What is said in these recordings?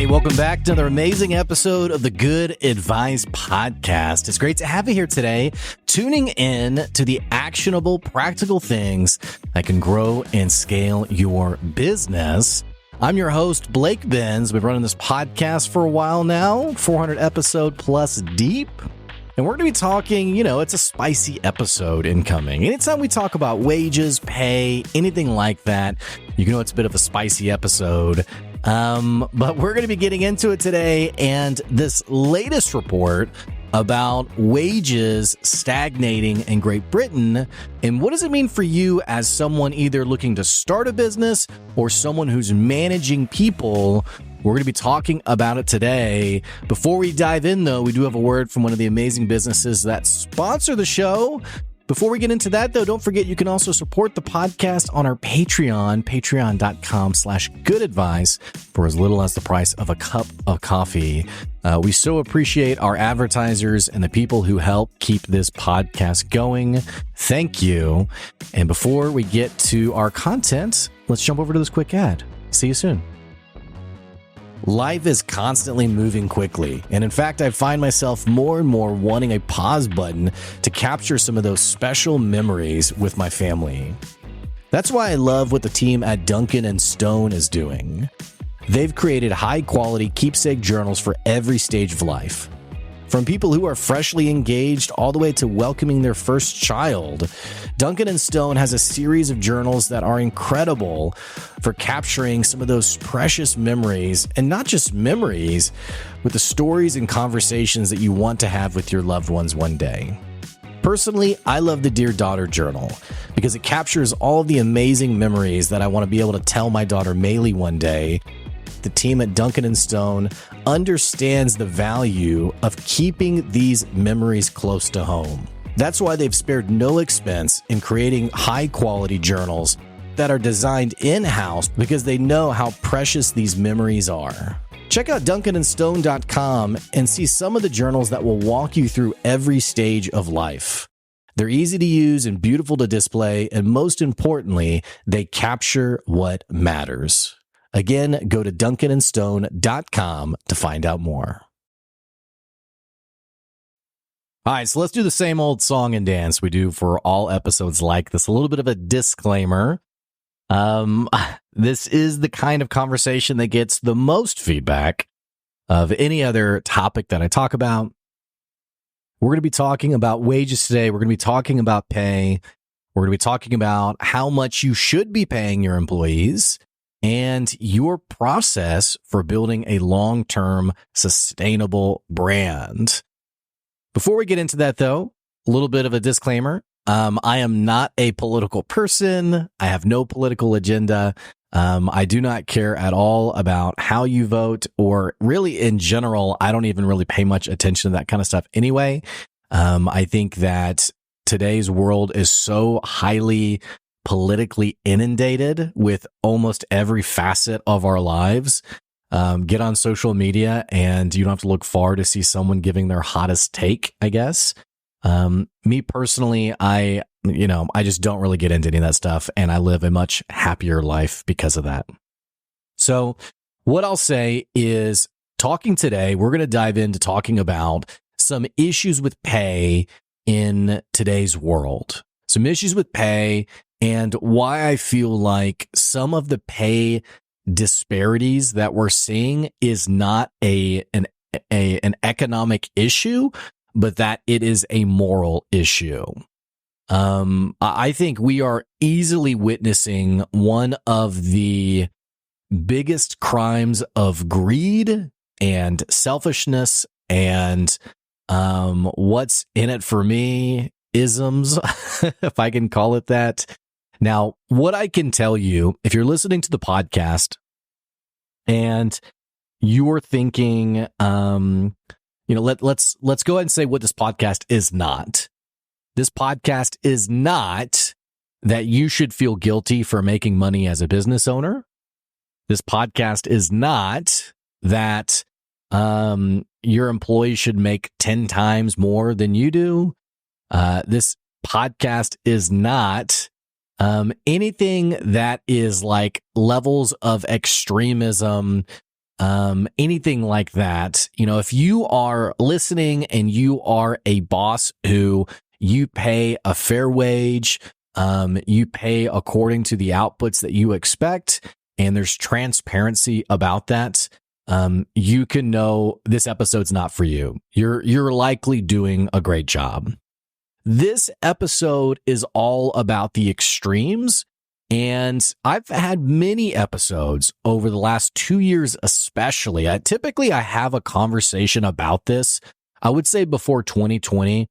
Hey, welcome back to another amazing episode of the Good Advice Podcast. It's great to have you here today, tuning in to the actionable, practical things that can grow and scale your business. I'm your host, Blake Benz. We've been running this podcast for a while now, 400 episode plus deep. And we're going to be talking, it's a spicy episode incoming. Anytime we talk about wages, pay, anything like that, you know it's a bit of a spicy episode. But we're going to be getting into it today. And this latest report about wages stagnating in Great Britain, and what does it mean for you as someone either looking to start a business or someone who's managing people? We're going to be talking about it today. Before we dive in, though, we do have a word from one of the amazing businesses that sponsor the show. Before we get into that, though, don't forget you can also support the podcast on our Patreon, patreon.com/goodadvice, for as little as the price of a cup of coffee. We so appreciate our advertisers and the people who help keep this podcast going. Thank you. And before we get to our content, let's jump over to this quick ad. See you soon. Life is constantly moving quickly, and in fact, I find myself more and more wanting a pause button to capture some of those special memories with my family. That's why I love what the team at Duncan & Stone is doing. They've created high-quality keepsake journals for every stage of life. From people who are freshly engaged all the way to welcoming their first child, Duncan & Stone has a series of journals that are incredible for capturing some of those precious memories, and not just memories, with the stories and conversations that you want to have with your loved ones one day. Personally, I love the Dear Daughter Journal because it captures all of the amazing memories that I want to be able to tell my daughter Maylee one day. The team at Duncan & Stone understands the value of keeping these memories close to home. That's why they've spared no expense in creating high-quality journals that are designed in-house, because they know how precious these memories are. Check out duncanandstone.com and see some of the journals that will walk you through every stage of life. They're easy to use and beautiful to display, and most importantly, they capture what matters. Again, go to duncanandstone.com to find out more. All right, so let's do the same old song and dance we do for all episodes like this. A little bit of a disclaimer. This is the kind of conversation that gets the most feedback of any other topic that I talk about. We're going to be talking about wages today. We're going to be talking about pay. We're going to be talking about how much you should be paying your employees and your process for building a long-term sustainable brand. Before we get into that, though, a little bit of a disclaimer. I am not a political person. I have no political agenda. I do not care at all about how you vote, or really in general, I don't even really pay much attention to that kind of stuff anyway. I think that today's world is so highly politically inundated with almost every facet of our lives. Get on social media and you don't have to look far to see someone giving their hottest take, I guess. Me personally, I just don't really get into any of that stuff, and I live a much happier life because of that. So what I'll say is, talking today, we're going to dive into talking about some issues with pay in today's world. Some issues with pay and why I feel like some of the pay disparities that we're seeing is not an economic issue, but that it is a moral issue. I think we are easily witnessing one of the biggest crimes of greed and selfishness and what's in it for me isms, if I can call it that. Now, what I can tell you, if you're listening to the podcast and you're thinking, let's go ahead and say what this podcast is not. This podcast is not that you should feel guilty for making money as a business owner. This podcast is not that your employees should make 10 times more than you do. This podcast is not anything that is like levels of extremism anything like that. If you are listening and you are a boss who you pay a fair wage, you pay according to the outputs that you expect, and there's transparency about that, you can know this episode's not for you. You're likely doing a great job. This episode is all about the extremes. And I've had many episodes over the last 2 years, especially. Typically, I have a conversation about this. I would say before 2020,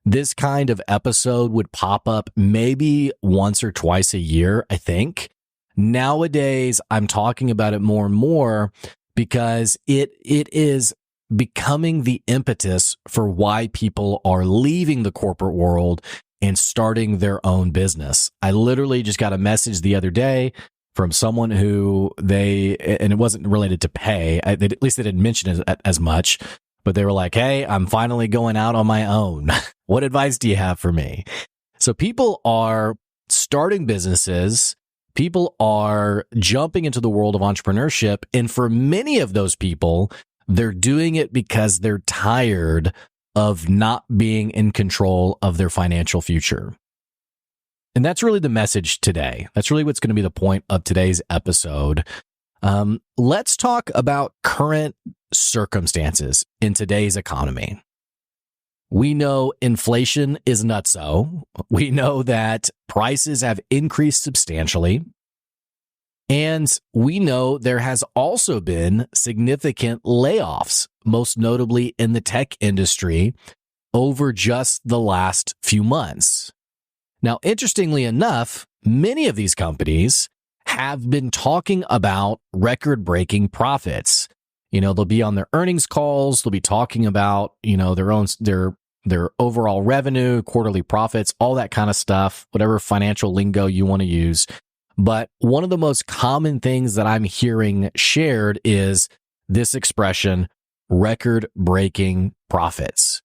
this kind of episode would pop up maybe once or twice a year, I think. Nowadays, I'm talking about it more and more because it is becoming the impetus for why people are leaving the corporate world and starting their own business. I literally just got a message the other day from someone who and it wasn't related to pay. At least they didn't mention it as much, but they were like, hey, I'm finally going out on my own. What advice do you have for me? So people are starting businesses. People are jumping into the world of entrepreneurship. And for many of those people, they're doing it because they're tired of not being in control of their financial future. And that's really the message today. That's really what's going to be the point of today's episode. Let's talk about current circumstances in today's economy. We know inflation is nutso. We know that prices have increased substantially. And we know there has also been significant layoffs, most notably in the tech industry, over just the last few months. Now, interestingly enough, many of these companies have been talking about record-breaking profits. They'll be on their earnings calls. They'll be talking about, their overall revenue, quarterly profits, all that kind of stuff, whatever financial lingo you want to use. But one of the most common things that I'm hearing shared is this expression, record-breaking profits.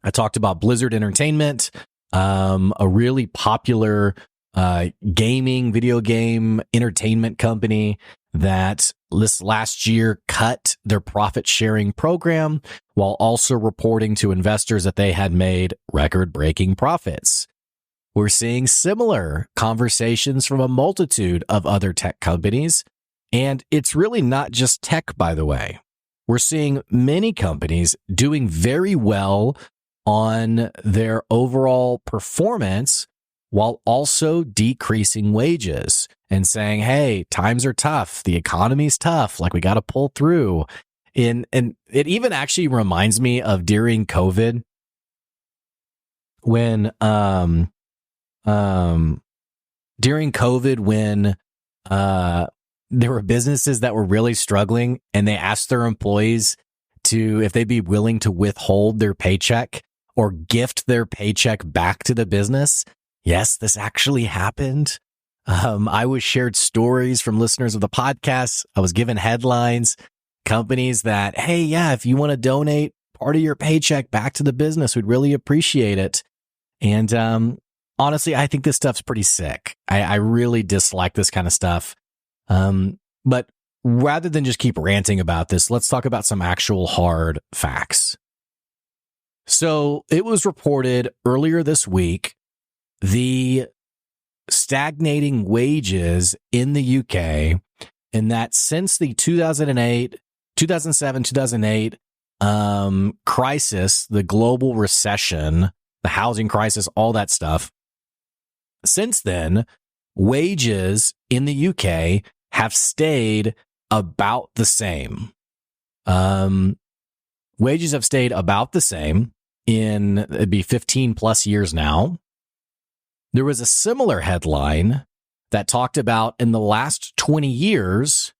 I talked about Blizzard Entertainment, a really popular video game entertainment company that this last year cut their profit-sharing program while also reporting to investors that they had made record-breaking profits. We're seeing similar conversations from a multitude of other tech companies, and it's really not just tech, by the way. We're seeing many companies doing very well on their overall performance while also decreasing wages and saying, hey, times are tough. The economy's tough. Like, we got to pull through. And it even actually reminds me of during COVID when there were businesses that were really struggling and they asked their employees if they'd be willing to withhold their paycheck or gift their paycheck back to the business. Yes, this actually happened. I was shared stories from listeners of the podcast. I was given headlines, companies that, hey, yeah, if you want to donate part of your paycheck back to the business, we'd really appreciate it. And honestly, I think this stuff's pretty sick. I really dislike this kind of stuff. But rather than just keep ranting about this, let's talk about some actual hard facts. So it was reported earlier this week, the stagnating wages in the UK, and that since the 2007-2008 crisis, the global recession, the housing crisis, all that stuff, since then, wages in the UK have stayed about the same. Wages have stayed about the same it'd be 15 plus years now. There was a similar headline that talked about in the last 20 years,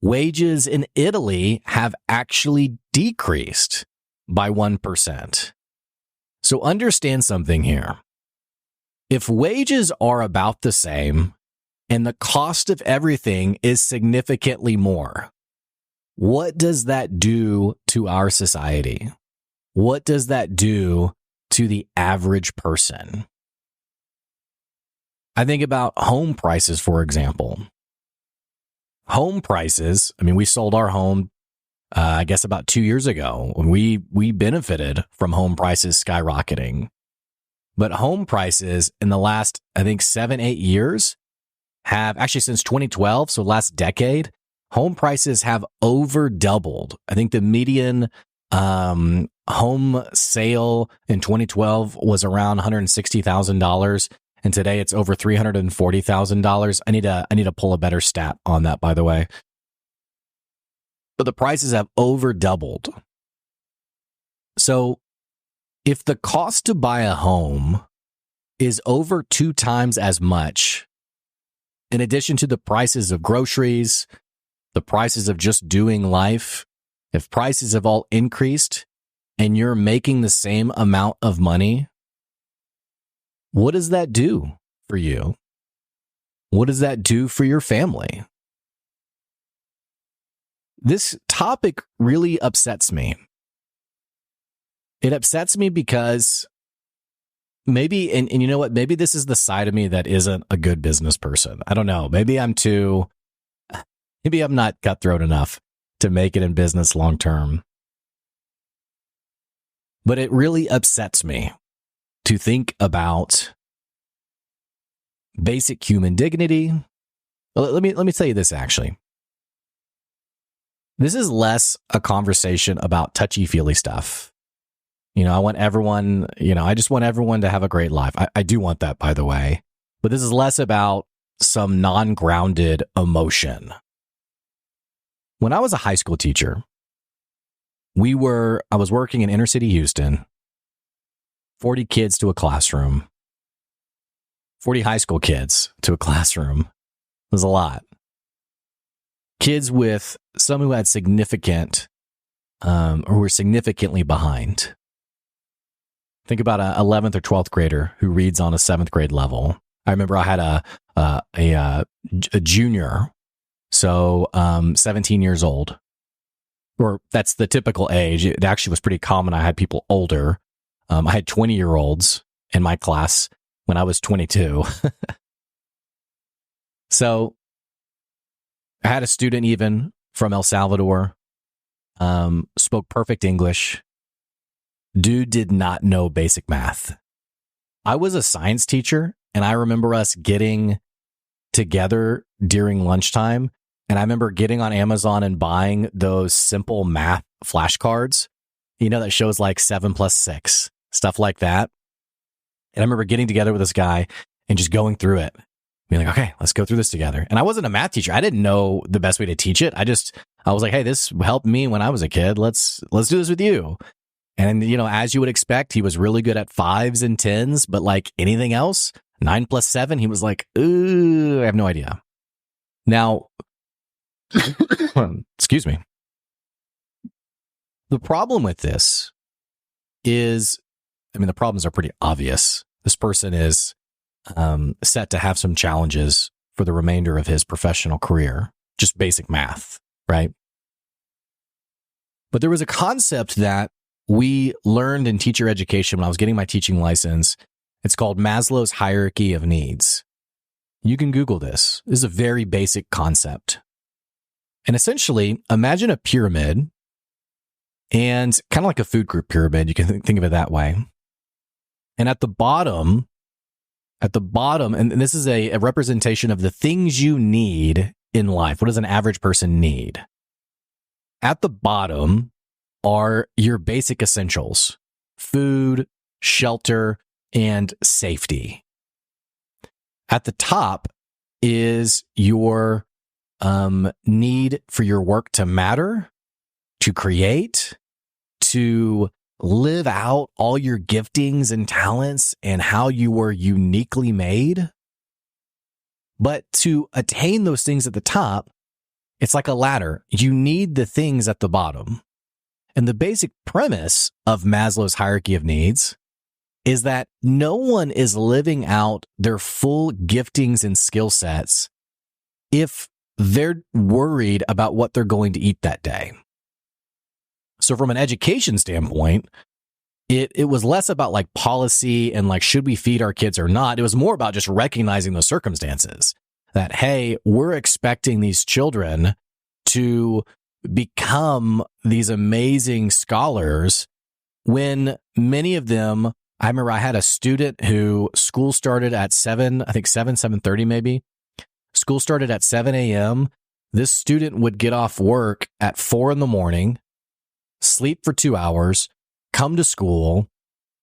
wages in Italy have actually decreased by 1%. So understand something here. If wages are about the same and the cost of everything is significantly more, what does that do to our society? What does that do to the average person? I think about home prices, for example. home prices, I mean, we sold our home, I guess about 2 years ago. We benefited from home prices skyrocketing. But home prices in the last, I think, 7-8 years have actually since 2012, so last decade, home prices have over doubled. I think the median home sale in 2012 was around $160,000, and today it's over $340,000. I need to pull a better stat on that, by the way. But the prices have over doubled. So if the cost to buy a home is over 2 times as much, in addition to the prices of groceries, the prices of just doing life, if prices have all increased and you're making the same amount of money, what does that do for you? What does that do for your family? This topic really upsets me. It upsets me because maybe, and you know what, maybe this is the side of me that isn't a good business person. I don't know. Maybe I'm not cutthroat enough to make it in business long term. But it really upsets me to think about basic human dignity. Let me tell you this, actually. This is less a conversation about touchy-feely stuff. I want everyone, I just want everyone to have a great life. I do want that, by the way. But this is less about some non-grounded emotion. When I was a high school teacher, I was working in inner city Houston, 40 kids to a classroom, 40 high school kids to a classroom. It was a lot. Kids with some who had significant, or were significantly behind. Think about an 11th or 12th grader who reads on a 7th grade level. I remember I had a junior, so 17 years old, or that's the typical age. It actually was pretty common. I had people older. I had 20-year-olds in my class when I was 22. So I had a student even from El Salvador, spoke perfect English. Dude did not know basic math. I was a science teacher, and I remember us getting together during lunchtime, and I remember getting on Amazon and buying those simple math flashcards, that shows like 7 + 6, stuff like that. And I remember getting together with this guy and just going through it, being like, okay, let's go through this together. And I wasn't a math teacher. I didn't know the best way to teach it. I was like, hey, this helped me when I was a kid. Let's do this with you. And, as you would expect, he was really good at 5s and 10s, but like anything else, 9 + 7, he was like, ooh, I have no idea. Now, excuse me. The problem with this is, the problems are pretty obvious. This person is set to have some challenges for the remainder of his professional career, just basic math, right? But there was a concept that we learned in teacher education when I was getting my teaching license. It's called Maslow's hierarchy of needs. You can Google this. This is a very basic concept. And essentially, imagine a pyramid, and kind of like a food group pyramid. You can think of it that way. And at the bottom, and this is a representation of the things you need in life. What does an average person need? At the bottom are your basic essentials: food, shelter, and safety. At the top is your need for your work to matter, to create, to live out all your giftings and talents and how you were uniquely made. But to attain those things at the top, it's like a ladder. You need the things at the bottom. And the basic premise of Maslow's hierarchy of needs is that no one is living out their full giftings and skill sets if they're worried about what they're going to eat that day. So from an education standpoint, it was less about like policy and like, should we feed our kids or not? It was more about just recognizing those circumstances. that, hey, we're expecting these children to become these amazing scholars when many of them, I remember I had a student who school started at 7:30 maybe. School started at 7 a.m. This student would get off work at 4 a.m, sleep for 2 hours, come to school,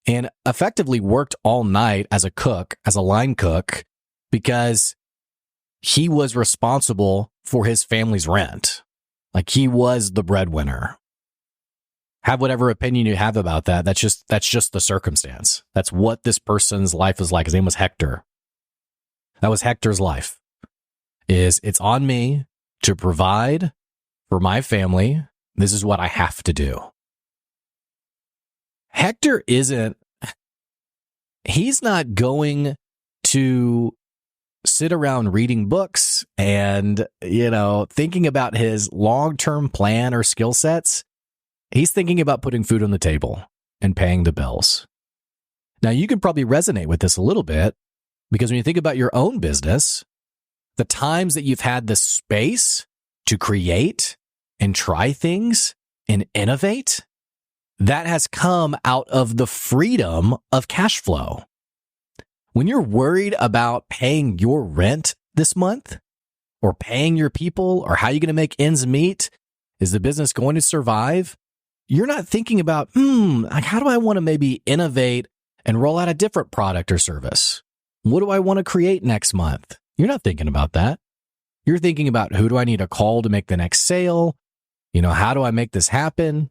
and effectively worked all night as a cook, as a line cook, because he was responsible for his family's rent. Like, he was the breadwinner. Have whatever opinion you have about that. That's just the circumstance. That's what this person's life is like. His name was Hector. That was Hector's life. It's on me to provide for my family. This is what I have to do. Hector he's not going to sit around reading books and, thinking about his long-term plan or skill sets. He's thinking about putting food on the table and paying the bills. Now, you can probably resonate with this a little bit, because when you think about your own business, the times that you've had the space to create and try things and innovate, that has come out of the freedom of cash flow. When you're worried about paying your rent this month, or paying your people, or how you're going to make ends meet, is the business going to survive? You're not thinking about, how do I want to maybe innovate and roll out a different product or service? What do I want to create next month? You're not thinking about that. You're thinking about, who do I need to call to make the next sale? How do I make this happen?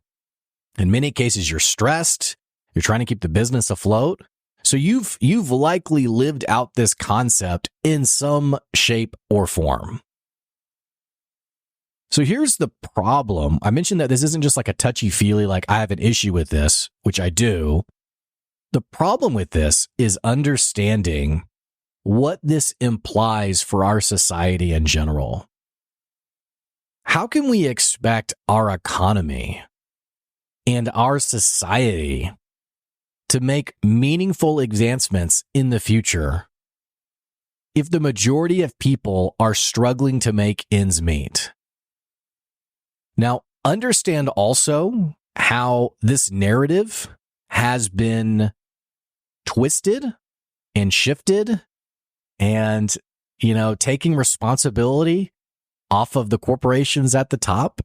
In many cases, you're stressed. You're trying to keep the business afloat. So you've likely lived out this concept in some shape or form. So here's the problem. I mentioned that this isn't just like a touchy-feely, like I have an issue with this, which I do. The problem with this is understanding what this implies for our society in general. How can we expect our economy and our society to make meaningful advancements in the future if the majority of people are struggling to make ends meet? Now, understand also how this narrative has been twisted and shifted and, taking responsibility off of the corporations at the top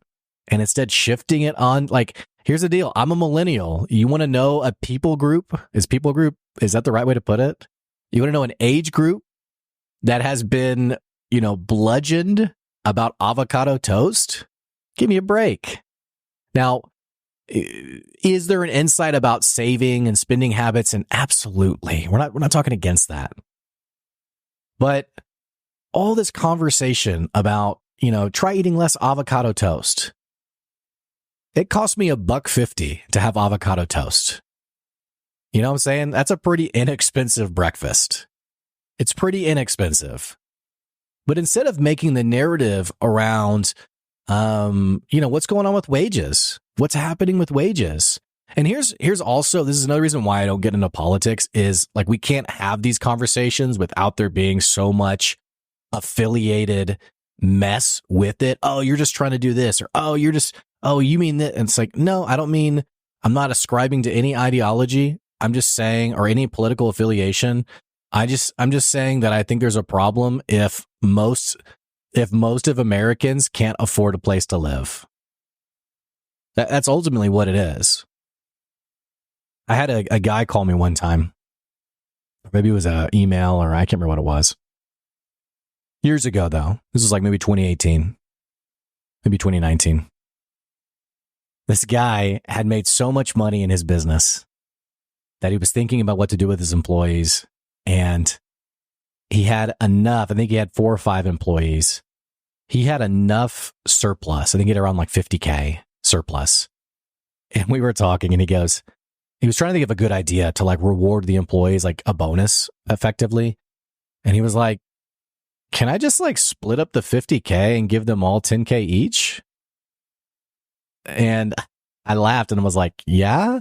and instead shifting it on. Like, here's the deal. I'm a millennial. You want to know a people group? Is that the right way to put it? You want to know an age group that has been, bludgeoned about avocado toast? Give me a break. Now, is there an insight about saving and spending habits? And absolutely. We're not talking against that. But all this conversation about, try eating less avocado toast. It cost me $1.50 to have avocado toast. You know what I'm saying? That's a pretty inexpensive breakfast. It's pretty inexpensive. But instead of making the narrative around, what's going on with wages? What's happening with wages? And here's also, this is another reason why I don't get into politics, is like, we can't have these conversations without there being so much affiliated mess with it. Oh, you're just trying to do this, or you mean that. And it's like, no, I don't mean, I'm not ascribing to any ideology. I'm just saying, or any political affiliation. I'm just saying that I think there's a problem if most of Americans can't afford a place to live. That's ultimately what it is. I had a guy call me one time. Maybe it was an email, or I can't remember what it was. Years ago, though. This was like maybe 2018, maybe 2019. This guy had made so much money in his business that he was thinking about what to do with his employees. And he had enough. I think he had 4 or 5 employees. He had enough surplus. I think he had around like $50K surplus. And we were talking, and he was trying to think of a good idea to like reward the employees, like a bonus effectively. And he was like, can I just like split up the $50K and give them all $10K each? And I laughed and was like, yeah.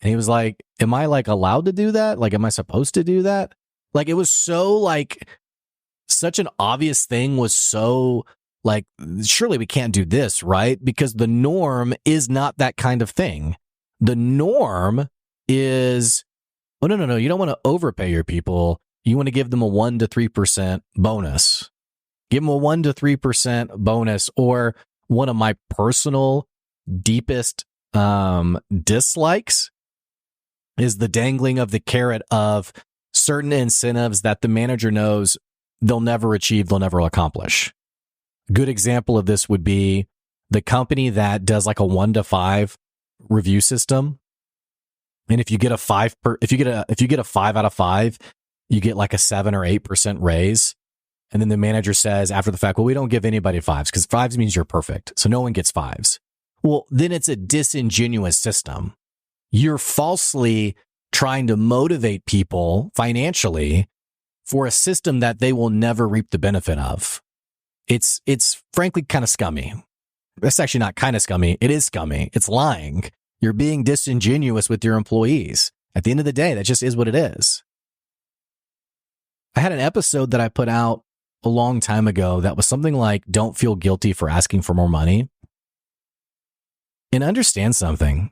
And he was like, am I like allowed to do that? Like, am I supposed to do that? Like, it was so like such an obvious thing was so like, surely we can't do this, right? Because the norm is not that kind of thing. The norm is, oh, no. You don't want to overpay your people. You want to give them a 1 to 3% bonus. Give them a 1 to 3% bonus. Or one of my personal deepest dislikes is the dangling of the carrot of certain incentives that the manager knows they'll never achieve, they'll never accomplish. A good example of this would be the company that does like a 1 to 5 review system. And if you get a 5 out of 5, you get like a 7 or 8% raise. And then the manager says after the fact, well, we don't give anybody 5s because 5s means you're perfect. So no one gets 5s. Well, then it's a disingenuous system. You're falsely trying to motivate people financially for a system that they will never reap the benefit of. It's frankly kind of scummy. It's actually not kind of scummy. It is scummy. It's lying. You're being disingenuous with your employees. At the end of the day, that just is what it is. I had an episode that I put out a long time ago that was something like, don't feel guilty for asking for more money. And understand something.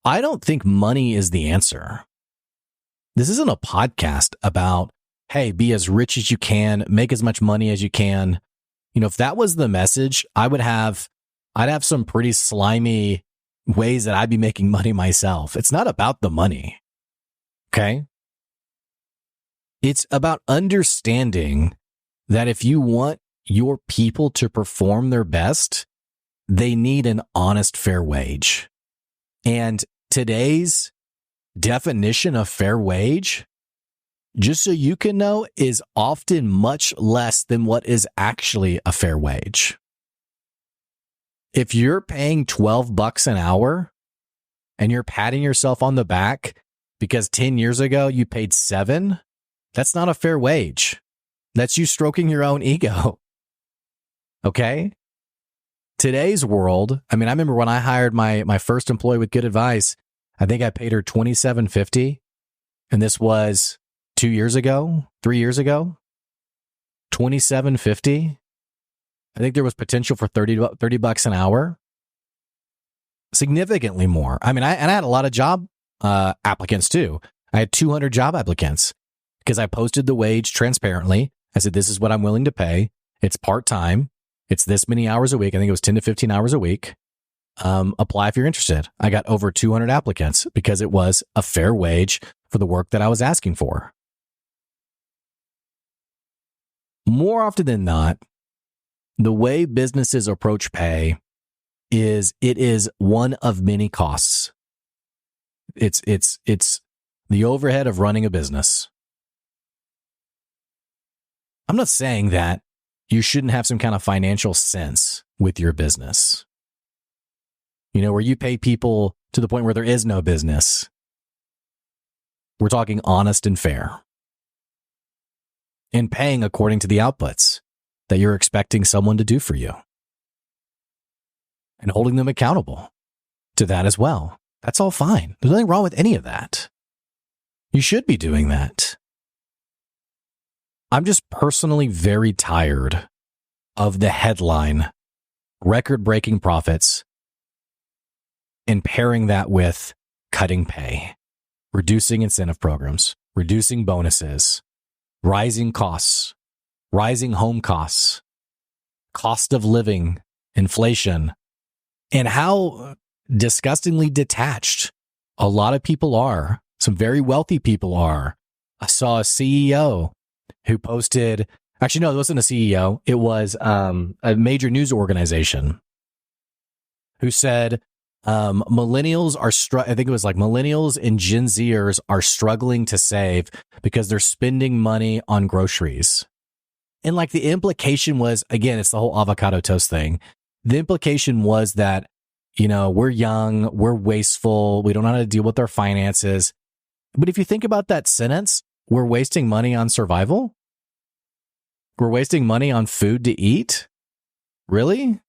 I don't think money is the answer. This isn't a podcast about, hey, be as rich as you can, make as much money as you can. You know, if that was the message, I'd have some pretty slimy ways that I'd be making money myself. It's not about the money. Okay? It's about understanding that if you want your people to perform their best, they need an honest, fair wage. And today's definition of fair wage, just so you can know, is often much less than what is actually a fair wage. If you're paying $12 an hour and you're patting yourself on the back because 10 years ago you paid $7, that's not a fair wage. That's you stroking your own ego. Okay? Today's world, I mean, I remember when I hired my first employee with good advice, I think I paid her $27.50. And this was 2 years ago, 3 years ago. $27.50. I think there was potential for $30 an hour. Significantly more. I mean, I had a lot of job applicants too. I had 200 job applicants because I posted the wage transparently. I said, this is what I'm willing to pay. It's part-time. It's this many hours a week. I think it was 10 to 15 hours a week. Apply if you're interested. I got over 200 applicants because it was a fair wage for the work that I was asking for. More often than not, the way businesses approach pay is it is one of many costs. It's the overhead of running a business. I'm not saying that you shouldn't have some kind of financial sense with your business. You know, where you pay people to the point where there is no business. We're talking honest and fair. And paying according to the outputs that you're expecting someone to do for you. And holding them accountable to that as well. That's all fine. There's nothing wrong with any of that. You should be doing that. I'm just personally very tired of the headline, record-breaking profits, and pairing that with cutting pay, reducing incentive programs, reducing bonuses, rising costs, rising home costs, cost of living, inflation, and how disgustingly detached a lot of people are. Some very wealthy people are. I saw a CEO who posted, actually, no, it wasn't a CEO. It was a major news organization who said millennials are, I think it was like millennials and Gen Zers are struggling to save because they're spending money on groceries. And like the implication was, again, it's the whole avocado toast thing. The implication was that, you know, we're young, we're wasteful, we don't know how to deal with our finances. But if you think about that sentence, we're wasting money on survival? We're wasting money on food to eat? Really?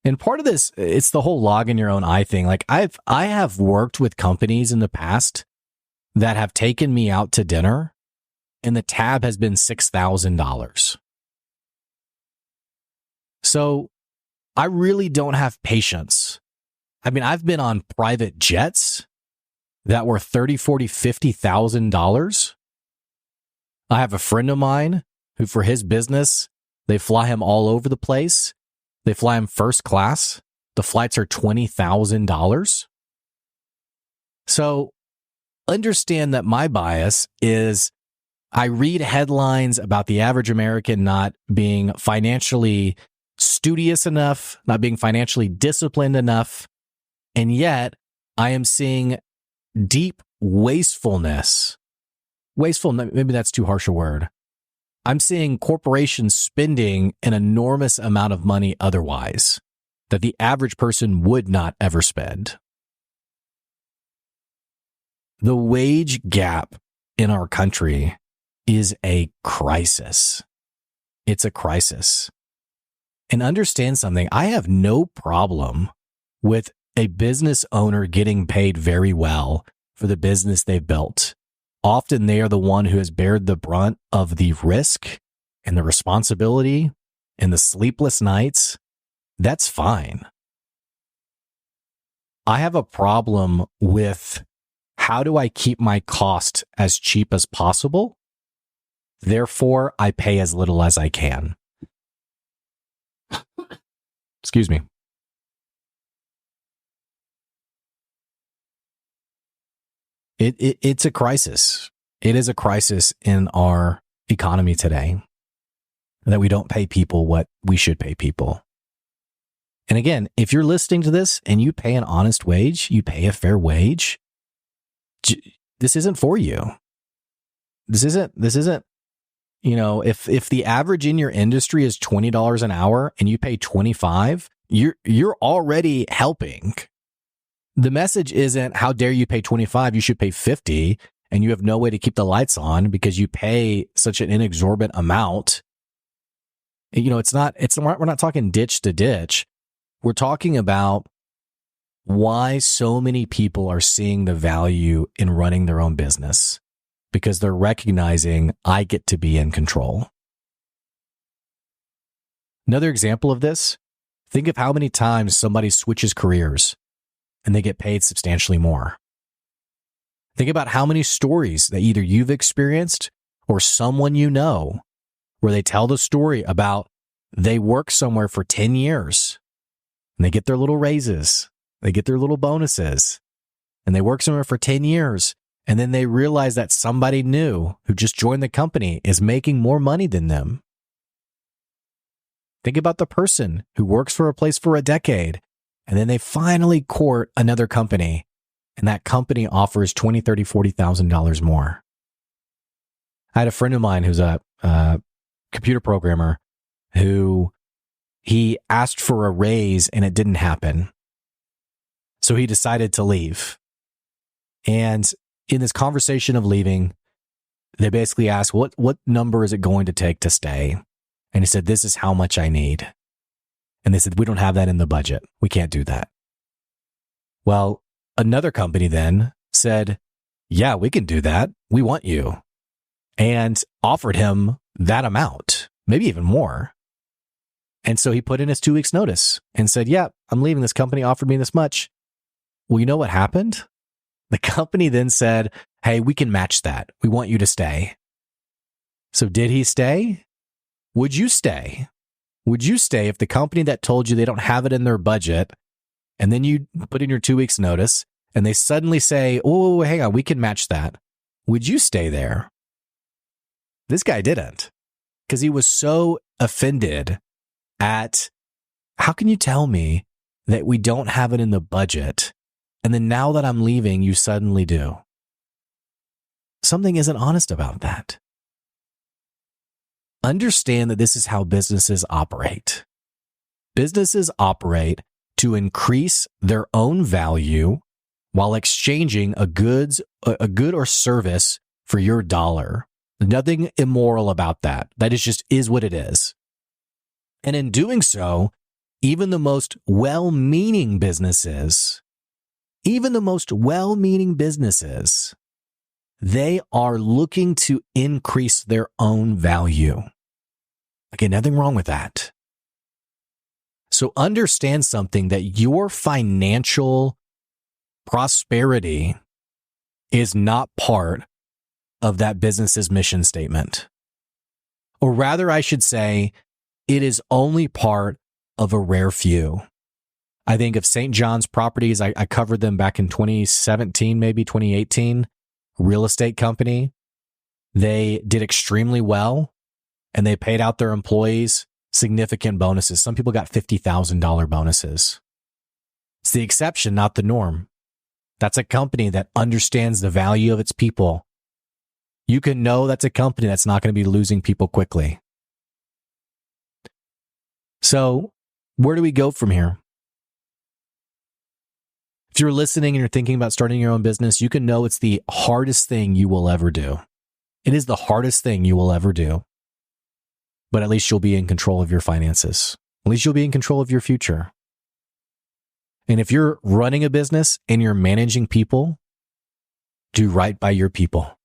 And part of this, it's the whole log in your own eye thing. Like I have worked with companies in the past that have taken me out to dinner and the tab has been $6,000. So I really don't have patience. I mean, I've been on private jets that were $30,000, $40,000, $50,000. I have a friend of mine who, for his business, they fly him all over the place. They fly him first class. The flights are $20,000. So understand that my bias is I read headlines about the average American not being financially studious enough, not being financially disciplined enough, and yet I am seeing deep wastefulness. Wasteful, maybe that's too harsh a word. I'm seeing corporations spending an enormous amount of money otherwise that the average person would not ever spend. The wage gap in our country is a crisis. It's a crisis. And understand something, I have no problem with a business owner getting paid very well for the business they've built. Often they are the one who has bared the brunt of the risk and the responsibility and the sleepless nights. That's fine. I have a problem with how do I keep my cost as cheap as possible? Therefore, I pay as little as I can. Excuse me. It's a crisis. It is a crisis in our economy today that we don't pay people what we should pay people. And again, if you're listening to this and you pay an honest wage, you pay a fair wage, this isn't for you. This isn't, you know, if the average in your industry is $20 an hour and you pay $25, you're already helping. The message isn't, how dare you pay $25, you should pay $50, and you have no way to keep the lights on because you pay such an inexorbitant amount. You know, we're not talking ditch to ditch. We're talking about why so many people are seeing the value in running their own business, because they're recognizing I get to be in control. Another example of this, think of how many times somebody switches careers and they get paid substantially more. Think about how many stories that either you've experienced or someone you know where they tell the story about they work somewhere for 10 years and they get their little raises, they get their little bonuses, and they work somewhere for 10 years. And then they realize that somebody new who just joined the company is making more money than them. Think about the person who works for a place for a decade, and then they finally court another company, and that company offers $20,000, $30,000, $40,000 more. I had a friend of mine who's a computer programmer who he asked for a raise and it didn't happen. So he decided to leave. And in this conversation of leaving, they basically asked, what number is it going to take to stay? And he said, this is how much I need. And they said, we don't have that in the budget. We can't do that. Well, another company then said, yeah, we can do that. We want you. And offered him that amount, maybe even more. And so he put in his 2 weeks notice and said, yeah, I'm leaving. This company offered me this much. Well, you know what happened? The company then said, hey, we can match that. We want you to stay. So did he stay? Would you stay? Would you stay if the company that told you they don't have it in their budget, and then you put in your 2 weeks notice and they suddenly say, oh, hang on, we can match that. Would you stay there? This guy didn't, because he was so offended at, how can you tell me that we don't have it in the budget? And then now that I'm leaving, you suddenly do. Something isn't honest about that. Understand that this is how businesses operate. Businesses operate to increase their own value while exchanging a good or service for your dollar. Nothing immoral about that. That is what it is. And in doing so, even the most well-meaning businesses They are looking to increase their own value. Again, nothing wrong with that. So understand something, that your financial prosperity is not part of that business's mission statement. Or rather, I should say, it is only part of a rare few. I think of St. John's Properties. I covered them back in 2017, maybe 2018, real estate company. They did extremely well, and they paid out their employees significant bonuses. Some people got $50,000 bonuses. It's the exception, not the norm. That's a company that understands the value of its people. You can know that's a company that's not going to be losing people quickly. So, where do we go from here? If you're listening and you're thinking about starting your own business, you can know it's the hardest thing you will ever do. It is the hardest thing you will ever do. But at least you'll be in control of your finances. At least you'll be in control of your future. And if you're running a business and you're managing people, do right by your people.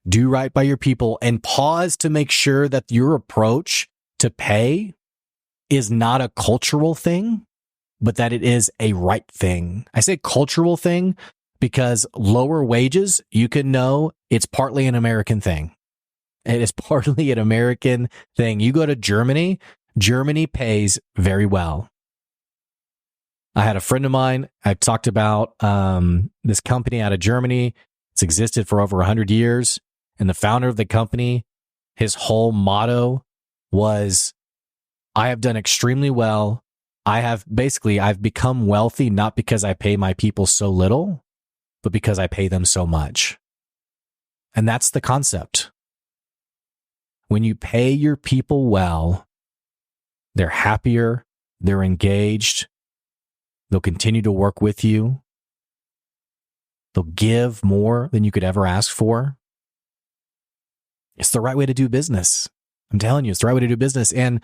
Do right by your people, and pause to make sure that your approach to pay is not a cultural thing, but that it is a right thing. I say cultural thing because lower wages, you can know it's partly an American thing. It is partly an American thing. You go to Germany, Germany pays very well. I had a friend of mine, I talked about this company out of Germany. It's existed for over 100 years. And the founder of the company, his whole motto was, I have done extremely well. I've become wealthy not because I pay my people so little, but because I pay them so much. And that's the concept. When you pay your people well, they're happier, they're engaged, they'll continue to work with you, they'll give more than you could ever ask for. It's the right way to do business. I'm telling you, it's the right way to do business. And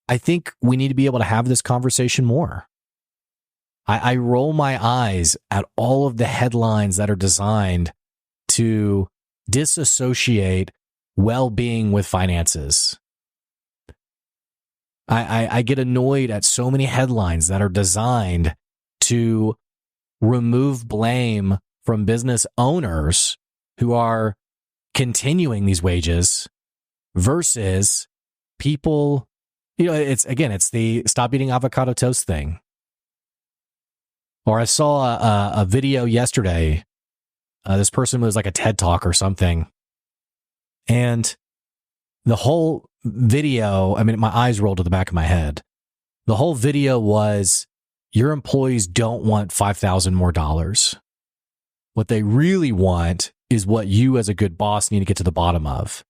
I think we need to be able to have this conversation more. I roll my eyes at all of the headlines that are designed to disassociate well-being with finances. I get annoyed at so many headlines that are designed to remove blame from business owners who are continuing these wages versus people. It's the stop eating avocado toast thing. Or I saw a video yesterday. This person was like a TED Talk or something. And the whole video, my eyes rolled to the back of my head. The whole video was, your employees don't want $5,000 more dollars. What they really want is what you as a good boss need to get to the bottom of.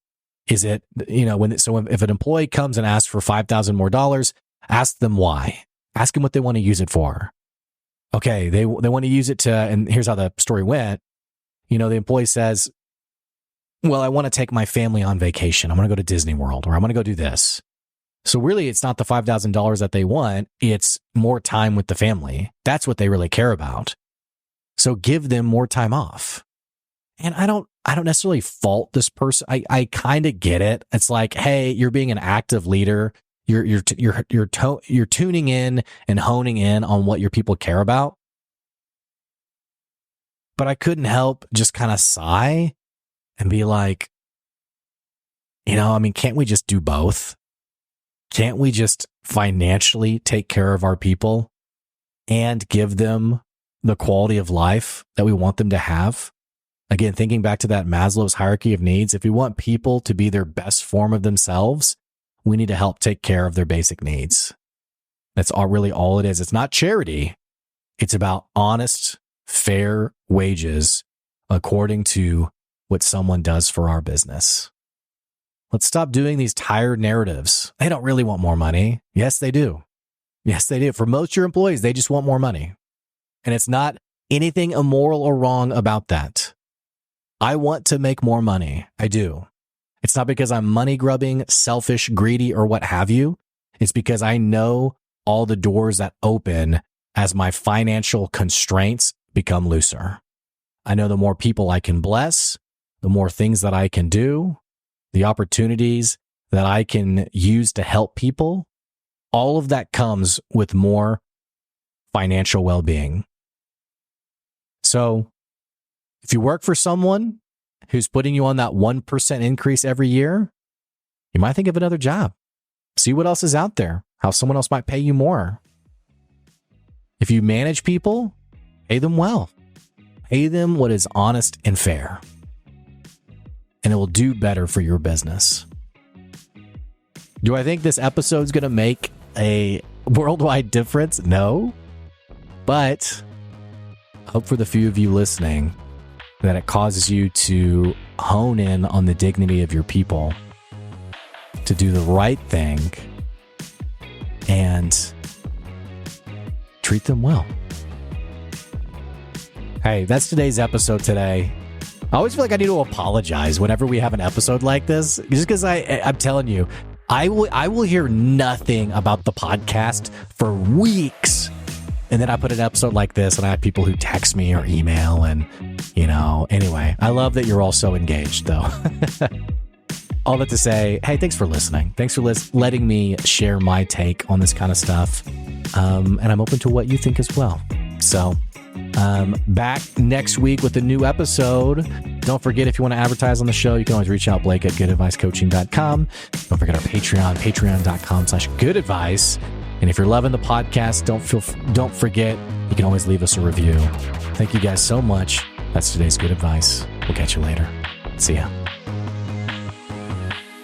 Is it, if an employee comes and asks for $5,000 more dollars, ask them why. Ask them what they want to use it for. Okay, they want to use it to, and here's how the story went. The employee says, well, I want to take my family on vacation. I want to go to Disney World, or I want to go do this. So really, it's not the $5,000 that they want. It's more time with the family. That's what they really care about. So give them more time off. And I don't necessarily fault this person. I kind of get it. It's like, hey, you're being an active leader. You're tuning in and honing in on what your people care about. But I couldn't help just kind of sigh and be like, can't we just do both? Can't we just financially take care of our people and give them the quality of life that we want them to have? Again, thinking back to that Maslow's hierarchy of needs, if we want people to be their best form of themselves, we need to help take care of their basic needs. That's really all it is. It's not charity. It's about honest, fair wages according to what someone does for our business. Let's stop doing these tired narratives. They don't really want more money. Yes, they do. Yes, they do. For most of your employees, they just want more money. And it's not anything immoral or wrong about that. I want to make more money. I do. It's not because I'm money grubbing, selfish, greedy, or what have you. It's because I know all the doors that open as my financial constraints become looser. I know the more people I can bless, the more things that I can do, the opportunities that I can use to help people, all of that comes with more financial well-being. So if you work for someone who's putting you on that 1% increase every year, you might think of another job. See what else is out there, how someone else might pay you more. If you manage people, pay them well. Pay them what is honest and fair. And it will do better for your business. Do I think this episode's going to make a worldwide difference? No. But I hope for the few of you listening that it causes you to hone in on the dignity of your people, to do the right thing, and treat them well. Hey, that's today's episode today. I always feel like I need to apologize whenever we have an episode like this, just because I'm telling you, I will hear nothing about the podcast for weeks. And then I put an episode like this and I have people who text me or email and, anyway, I love that you're all so engaged though. All that to say, hey, thanks for listening. Thanks for letting me share my take on this kind of stuff. And I'm open to what you think as well. So back next week with a new episode. Don't forget, if you want to advertise on the show, you can always reach out, Blake at goodadvicecoaching.com. Don't forget our Patreon, patreon.com/goodadvice. And if you're loving the podcast, don't forget, you can always leave us a review. Thank you guys so much. That's today's Good Advice. We'll catch you later. See ya.